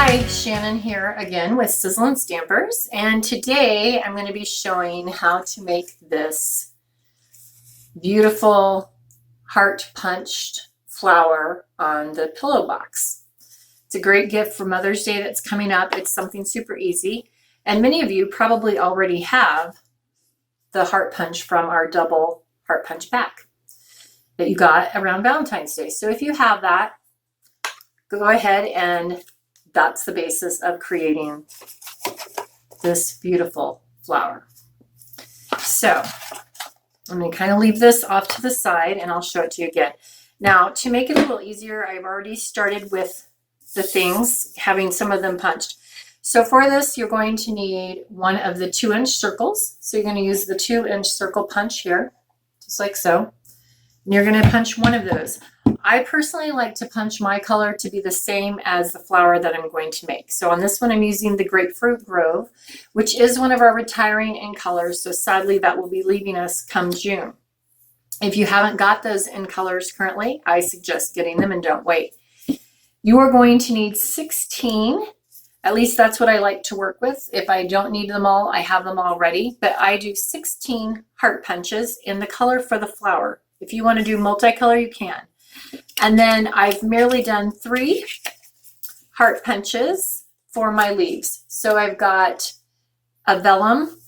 Hi, Shannon here again with Sizzlen Stampers, and today I'm going to be showing how to make this beautiful heart punched flower on the pillow box. It's a great gift for Mother's Day that's coming up. It's something super easy, and many of you probably already have the heart punch from our double heart punch pack that you got around Valentine's Day. So if you have that, go ahead, and that's the basis of creating this beautiful flower. So I'm going to kind of leave this off to the side and I'll show it to you again. Now, to make it a little easier, I've already started with the things, having some of them punched. So for this, you're going to need one of the 2-inch circles. So you're going to use the 2-inch circle punch here, just like so. And you're going to punch one of those. I personally like to punch my color to be the same as the flower that I'm going to make. So on this one, I'm using the Grapefruit Grove, which is one of our retiring in colors. So sadly, that will be leaving us come June. If you haven't got those in colors currently, I suggest getting them and don't wait. You are going to need 16. At least that's what I like to work with. If I don't need them all, I have them all ready. But I do 16 heart punches in the color for the flower. If you want to do multicolor, you can. And then I've merely done 3 heart punches for my leaves. So I've got a vellum,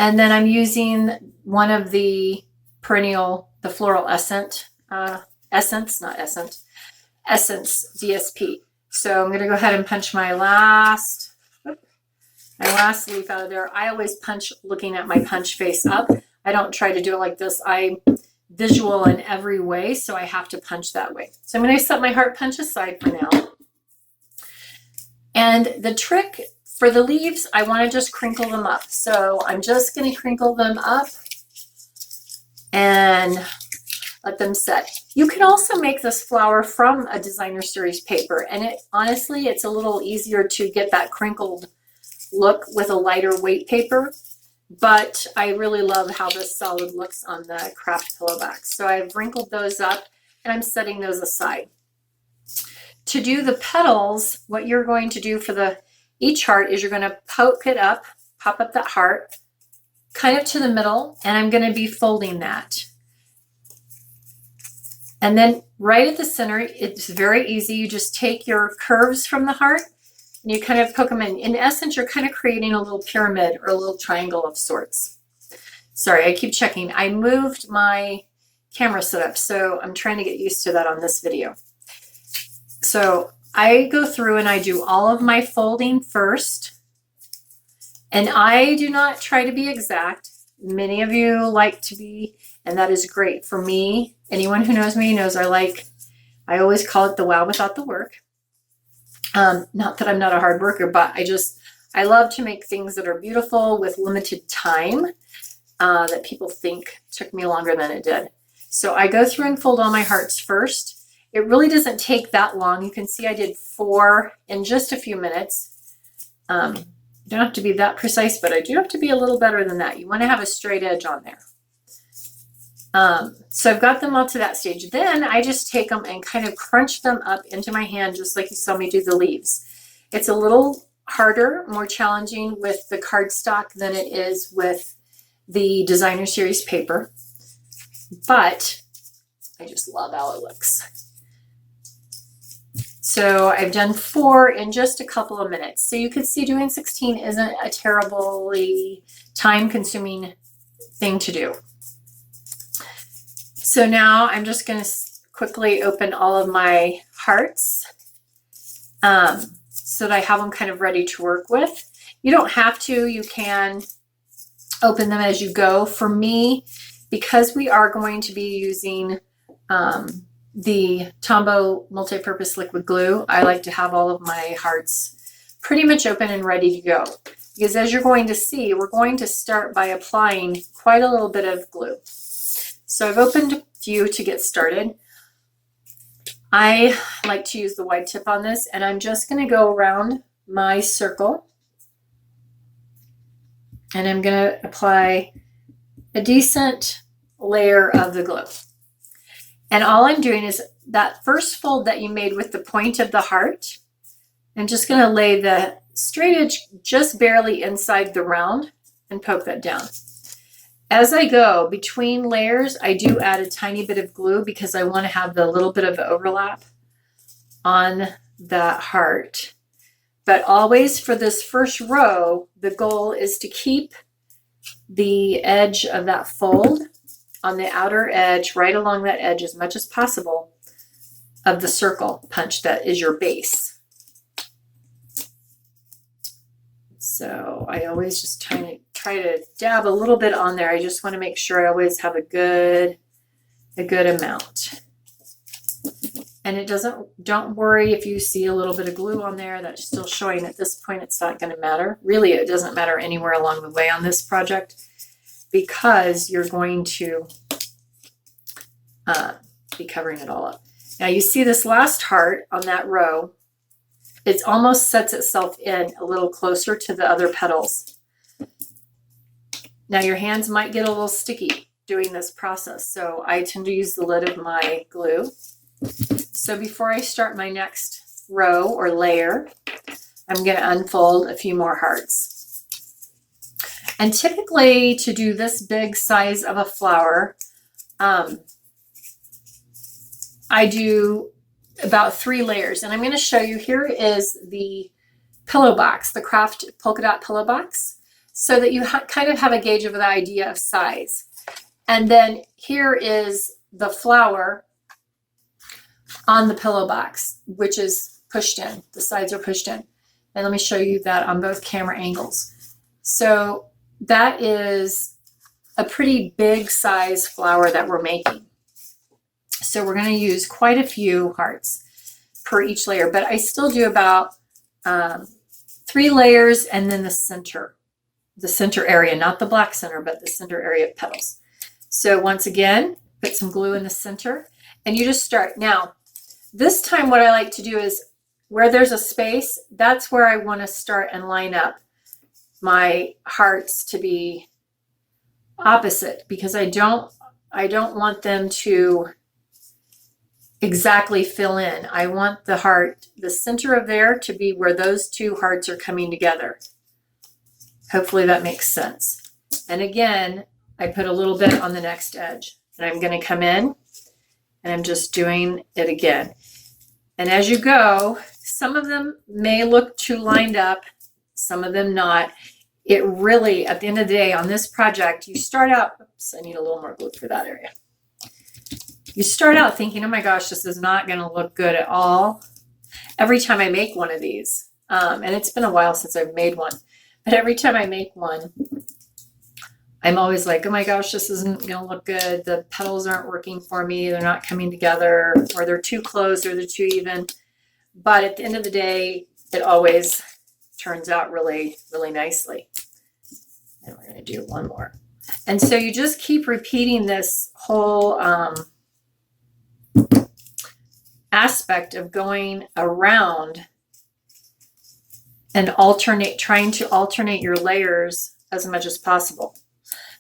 and then I'm using one of the perennial, the floral essence DSP. So I'm going to go ahead and punch my last leaf out of there. I always punch looking at my punch face up. I don't try to do it like this. I'm visual in every way, so I have to punch that way. So I'm going to set my heart punch aside for now. And the trick for the leaves, I want to just crinkle them up. So I'm just going to crinkle them up and let them set. You can also make this flower from a designer series paper, and honestly, it's a little easier to get that crinkled look with a lighter weight paper. But I really love how this solid looks on the craft pillow box. So I've wrinkled those up and I'm setting those aside. To do the petals, what you're going to do for each heart is you're going to poke it up, pop up that heart, kind of to the middle, and I'm going to be folding that. And then right at the center, it's very easy. You just take your curves from the heart and you kind of poke them in. In essence, you're kind of creating a little pyramid or a little triangle of sorts. Sorry, I keep checking. I moved my camera setup, so I'm trying to get used to that on this video. So I go through and I do all of my folding first. And I do not try to be exact. Many of you like to be, and that is great. For me, anyone who knows me knows I always call it the wow without the work. Not that I'm not a hard worker, but I love to make things that are beautiful with limited time that people think took me longer than it did. So I go through and fold all my hearts first. It really doesn't take that long. You can see I did 4 in just a few minutes. You don't have to be that precise, but I do have to be a little better than that. You want to have a straight edge on there. So I've got them all to that stage. Then I just take them and kind of crunch them up into my hand, just like you saw me do the leaves. It's a little harder, more challenging with the cardstock than it is with the designer series paper, but I just love how it looks. So I've done 4 in just a couple of minutes. So you could see doing 16 isn't a terribly time-consuming thing to do. So now I'm just going to quickly open all of my hearts so that I have them kind of ready to work with. You don't have to. You can open them as you go. For me, because we are going to be using the Tombow multi-purpose liquid glue, I like to have all of my hearts pretty much open and ready to go. Because as you're going to see, we're going to start by applying quite a little bit of glue. So I've opened a few to get started. I like to use the wide tip on this, and I'm just going to go around my circle, and I'm going to apply a decent layer of the glue. And all I'm doing is that first fold that you made with the point of the heart, I'm just going to lay the straight edge just barely inside the round and poke that down. As I go between layers, I do add a tiny bit of glue because I want to have the little bit of overlap on that heart. But always for this first row, the goal is to keep the edge of that fold on the outer edge, right along that edge as much as possible of the circle punch that is your base. So I always just try to dab a little bit on there. I just want to make sure I always have a good amount. And it don't worry if you see a little bit of glue on there that's still showing. At this point, it's not going to matter. Really, it doesn't matter anywhere along the way on this project because you're going to be covering it all up. Now you see this last heart on that row. It almost sets itself in a little closer to the other petals. Now your hands might get a little sticky doing this process, so I tend to use the lid of my glue. So before I start my next row or layer, I'm going to unfold a few more hearts. And typically to do this big size of a flower, I do about 3 layers. And I'm going to show you, here is the pillow box, the craft polka dot pillow box, so that you kind of have a gauge of the idea of size. And then here is the flower on the pillow box, which is pushed in. The sides are pushed in. And let me show you that on both camera angles. So that is a pretty big size flower that we're making. So we're going to use quite a few hearts per each layer, but I still do about 3 layers and then the center area, not the black center, but the center area of petals. So once again, put some glue in the center and you just start. Now, this time what I like to do is where there's a space, that's where I want to start and line up my hearts to be opposite, because I don't want them to exactly fill in. I want the heart, the center of there, to be where those 2 hearts are coming together. Hopefully that makes sense. And again, I put a little bit on the next edge, and I'm going to come in and I'm just doing it again. And as you go, some of them may look too lined up, some of them not. It really, at the end of the day on this project, you start out, oops, I need a little more glue for that area. You start out thinking, oh my gosh, this is not going to look good at all. Every time I make one of these, and it's been a while since I've made one, but every time I make one, I'm always like, oh my gosh, this isn't going to look good. The petals aren't working for me. They're not coming together, or they're too close, or they're too even. But at the end of the day, it always turns out really, really nicely. And we're going to do one more. And so you just keep repeating this whole aspect of going around and trying to alternate your layers as much as possible.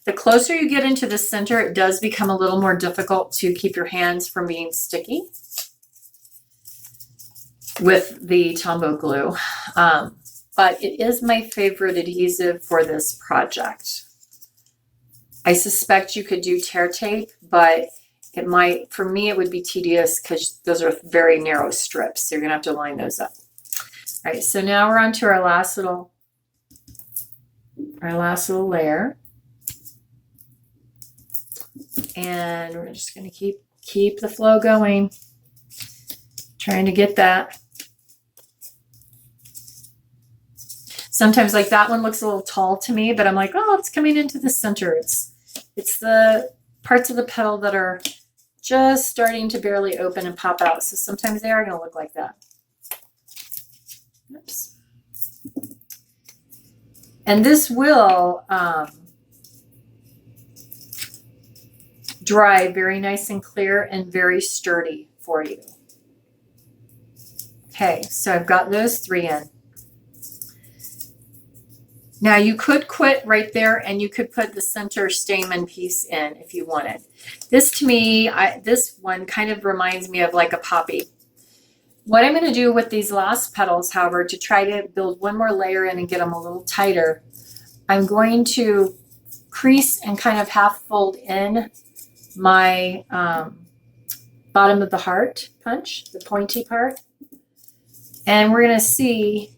The closer you get into the center, it does become a little more difficult to keep your hands from being sticky with the Tombow glue. But it is my favorite adhesive for this project. I suspect you could do tear tape, but it might, for me, it would be tedious because those are very narrow strips. So you're gonna have to line those up. All right, so now we're on to our last little layer. And we're just going to keep the flow going, trying to get that. Sometimes like that one looks a little tall to me, but I'm like, oh, it's coming into the center. It's the parts of the petal that are just starting to barely open and pop out. So sometimes they are going to look like that. Oops. And this will dry very nice and clear and very sturdy for you. Okay, so I've got those 3 in. Now you could quit right there and you could put the center stamen piece in if you wanted. This to me, this one kind of reminds me of like a poppy. What I'm going to do with these last petals, however, to try to build one more layer in and get them a little tighter, I'm going to crease and kind of half fold in my bottom of the heart punch, the pointy part. And we're going to see,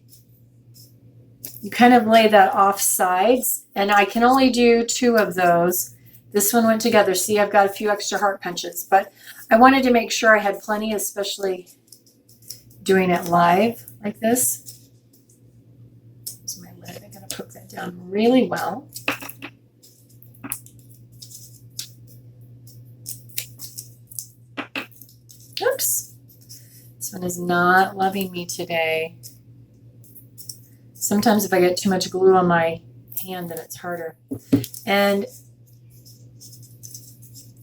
you kind of lay that off sides, and I can only do 2 of those. This one went together. See, I've got a few extra heart punches, but I wanted to make sure I had plenty, especially doing it live like this. So my lid, I'm going to poke that down really well. Oops. This one is not loving me today. Sometimes if I get too much glue on my hand, then it's harder. And I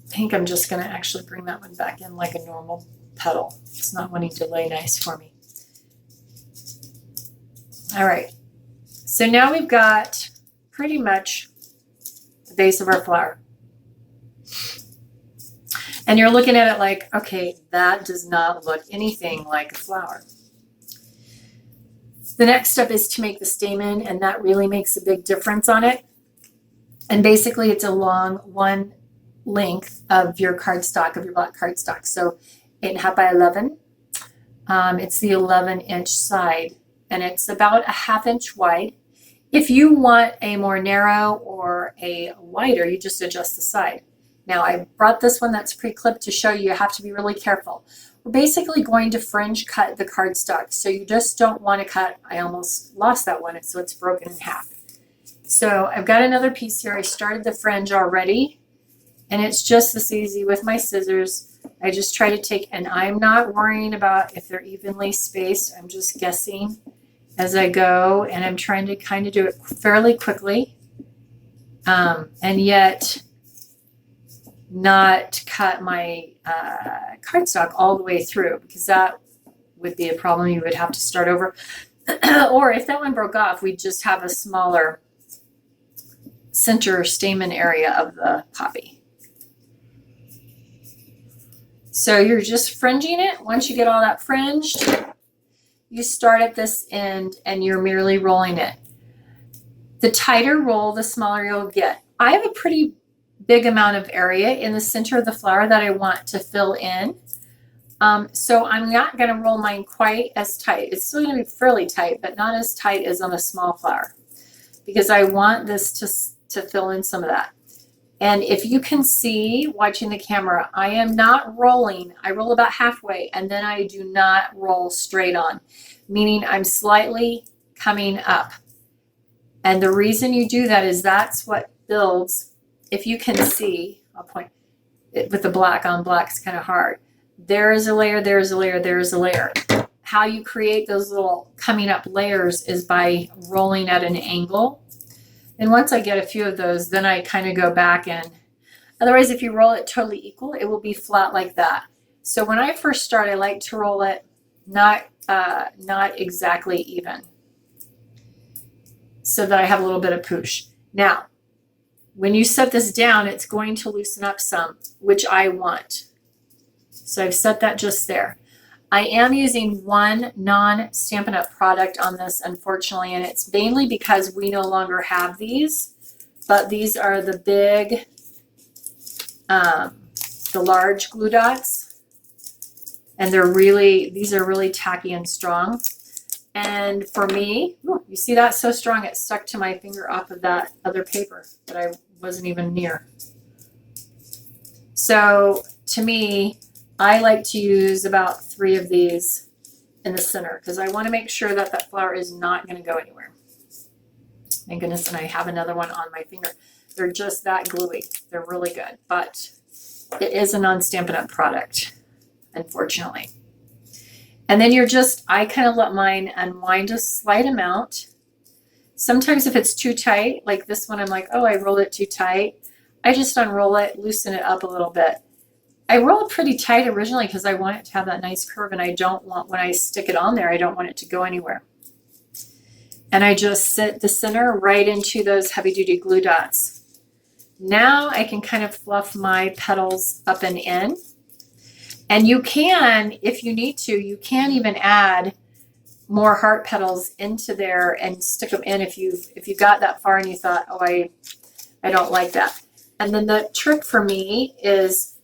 think I'm just going to actually bring that one back in like a normal petal. It's not wanting to lay nice for me. All right. So now we've got pretty much the base of our flower. And you're looking at it like, okay, that does not look anything like a flower. The next step is to make the stamen, and that really makes a big difference on it. And basically it's along one length of your cardstock, of your black cardstock. So 8.5 by 11. It's the 11-inch side, and it's about a 1/2 inch wide. If you want a more narrow or a wider, you just adjust the side. Now I brought this one that's pre-clipped to show you have to be really careful. We're basically going to fringe cut the cardstock, so you just don't want to cut. I almost lost that one, so it's broken in half. So I've got another piece here. I started the fringe already, and it's just this easy with my scissors. I just try to take, and I'm not worrying about if they're evenly spaced. I'm just guessing as I go, and I'm trying to kind of do it fairly quickly, and yet not cut my cardstock all the way through, because that would be a problem. You would have to start over. Or if that one broke off, we'd just have a smaller center stamen area of the poppy. So you're just fringing it. Once you get all that fringed, you start at this end and you're merely rolling it. The tighter roll, the smaller you'll get. I have a pretty big amount of area in the center of the flower that I want to fill in. So I'm not going to roll mine quite as tight. It's still going to be fairly tight, but not as tight as on a small flower, because I want this to fill in some of that. And if you can see watching the camera, I am not rolling. I roll about halfway, and then I do not roll straight on, meaning I'm slightly coming up. And the reason you do that is that's what builds. If you can see, I'll point it with the black on black, it's kind of hard. There is a layer, there is a layer, there is a layer. How you create those little coming up layers is by rolling at an angle. And once I get a few of those, then I kind of go back, and otherwise if you roll it totally equal, it will be flat like that. So when I first start, I like to roll it not exactly even, so that I have a little bit of push. Now, when you set this down, it's going to loosen up some, which I want. So I've set that just there. I am using one non-Stampin' Up! Product on this, unfortunately, and it's mainly because we no longer have these, but these are the big, the large glue dots, and these are really tacky and strong. And for me, you see that? So strong it stuck to my finger off of that other paper that I wasn't even near. So to me, I like to use about 3 of these in the center, because I want to make sure that that flower is not going to go anywhere. Thank goodness, and I have another one on my finger. They're just that gluey. They're really good, but it is a non-Stampin' Up! Product, unfortunately. And then I kind of let mine unwind a slight amount. Sometimes if it's too tight, like this one, I'm like, oh, I rolled it too tight. I just unroll it, loosen it up a little bit. I roll it pretty tight originally because I want it to have that nice curve, and I don't want, when I stick it on there, I don't want it to go anywhere. And I just sit the center right into those heavy-duty glue dots. Now I can kind of fluff my petals up and in. And you can, if you need to, you can even add more heart petals into there and stick them in if you got that far and you thought, oh, I don't like that. And then the trick for me is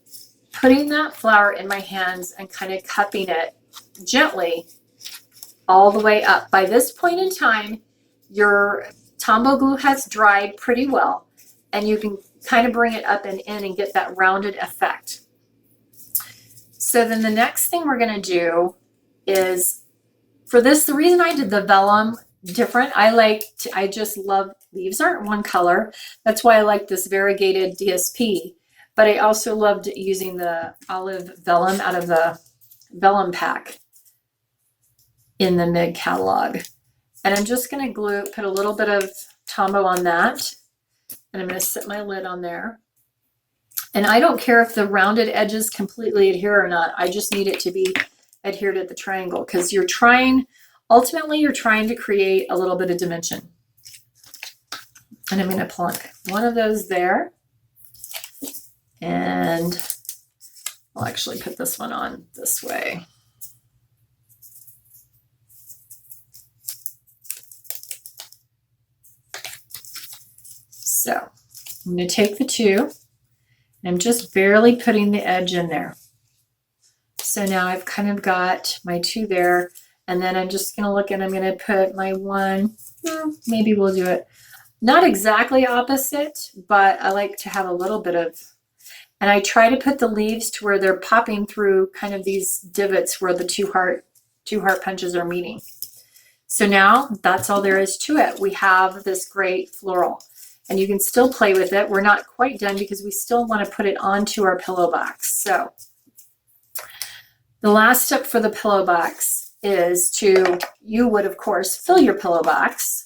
putting that flower in my hands and kind of cupping it gently all the way up. By this point in time, your Tombow glue has dried pretty well, and you can kind of bring it up and in and get that rounded effect. So then the next thing we're going to do is, for this, the reason I did the vellum different, I just love, leaves aren't one color. That's why I like this variegated DSP, but I also loved using the olive vellum out of the vellum pack in the mid catalog. And I'm just going to put a little bit of Tombow on that, and I'm going to set my lid on there. And I don't care if the rounded edges completely adhere or not. I just need it to be adhered at the triangle, because ultimately you're trying to create a little bit of dimension. And I'm going to plunk one of those there. And I'll actually put this one on this way. So I'm going to take the two, and I'm just barely putting the edge in there. So now I've kind of got my two there, and then I'm just going to look, and I'm going to put my one, maybe we'll do it not exactly opposite, but I like to have a little bit of, and I try to put the leaves to where they're popping through kind of these divots where the two heart punches are meeting. So now that's all there is to it. We have this great floral. And you can still play with it. We're not quite done because we still want to put it onto our pillow box. So the last step for the pillow box is you would of course fill your pillow box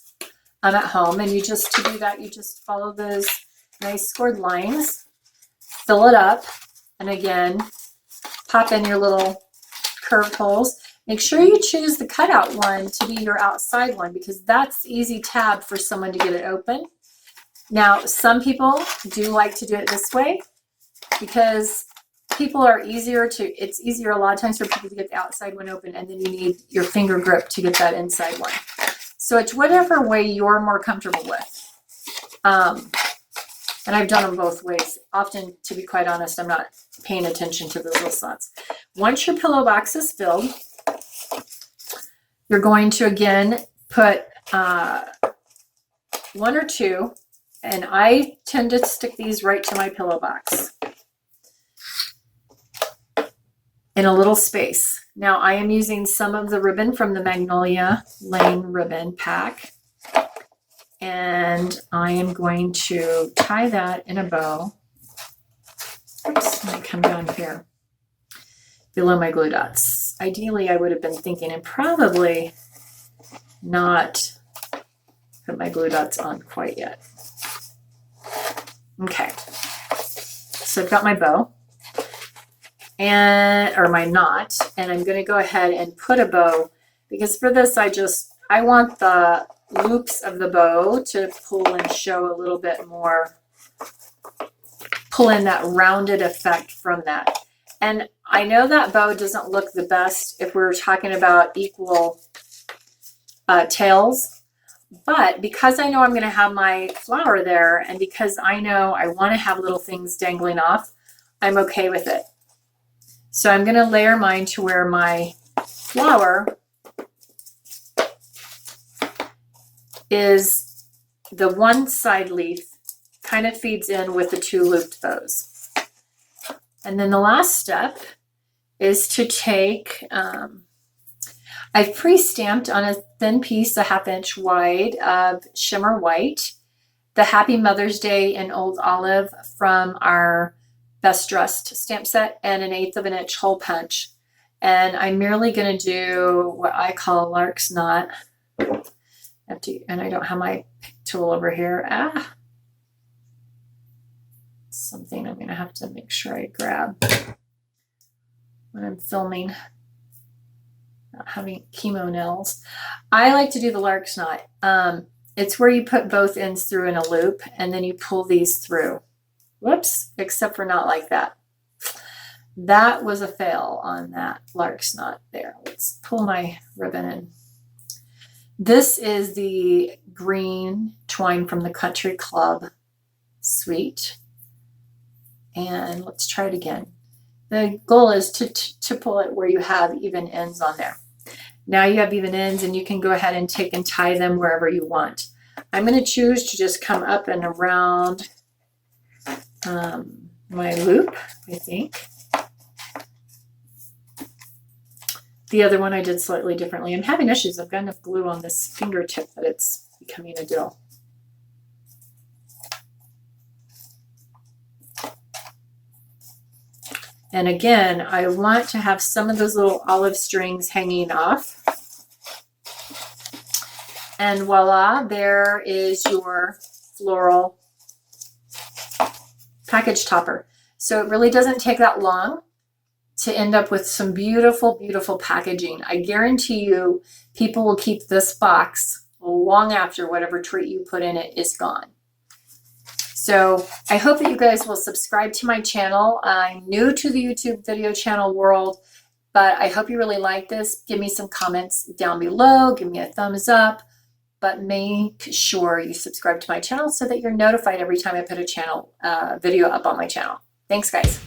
at home, and to do that, you just follow those nice scored lines, fill it up, and again, pop in your little curved holes. Make sure you choose the cutout one to be your outside one, because that's easy tab for someone to get it open. Now, some people do like to do it this way because it's easier a lot of times for people to get the outside one open, and then you need your finger grip to get that inside one. So it's whatever way you're more comfortable with. And I've done them both ways. Often, to be quite honest, I'm not paying attention to those little slots. Once your pillow box is filled, you're going to again put one or two, and I tend to stick these right to my pillow box in a little space. Now I am using some of the ribbon from the Magnolia Lane ribbon pack, and I am going to tie that in a bow. Oops, let me come down here below my glue dots. Ideally, I would have been thinking and probably not put my glue dots on quite yet. Okay, so I've got my bow or my knot, and I'm going to go ahead and put a bow, because for this I want the loops of the bow to pull and show a little bit more, pull in that rounded effect from that. And I know that bow doesn't look the best if we're talking about equal tails. But because I know I'm going to have my flower there, and because I know I want to have little things dangling off, I'm okay with it. So I'm going to layer mine to where my flower is the one side leaf kind of feeds in with the two looped bows. And then the last step is to take, I've pre-stamped on a thin piece, a 1/2 inch wide of shimmer white, the Happy Mother's Day in Old Olive from our Best Dressed stamp set, and an 1/8 of an inch hole punch. And I'm merely going to do what I call a lark's knot. And I don't have my pick tool over here. Something I'm going to have to make sure I grab when I'm filming. Not having chemo nails. I like to do the lark's knot. It's where you put both ends through in a loop, and then you pull these through. Whoops, except for not like that. That was a fail on that lark's knot there. Let's pull my ribbon in. This is the green twine from the Country Club suite. And let's try it again. The goal is to pull it where you have even ends on there. Now you have even ends, and you can go ahead and take and tie them wherever you want. I'm going to choose to just come up and around my loop, I think. The other one I did slightly differently. I'm having issues. I've got enough glue on this fingertip that it's becoming a dill. And again, I want to have some of those little olive strings hanging off. And voila, there is your floral package topper. So it really doesn't take that long to end up with some beautiful, beautiful packaging. I guarantee you people will keep this box long after whatever treat you put in it is gone. So I hope that you guys will subscribe to my channel. I'm new to the YouTube video channel world, but I hope you really like this. Give me some comments down below. Give me a thumbs up, but make sure you subscribe to my channel so that you're notified every time I put a video up on my channel. Thanks, guys.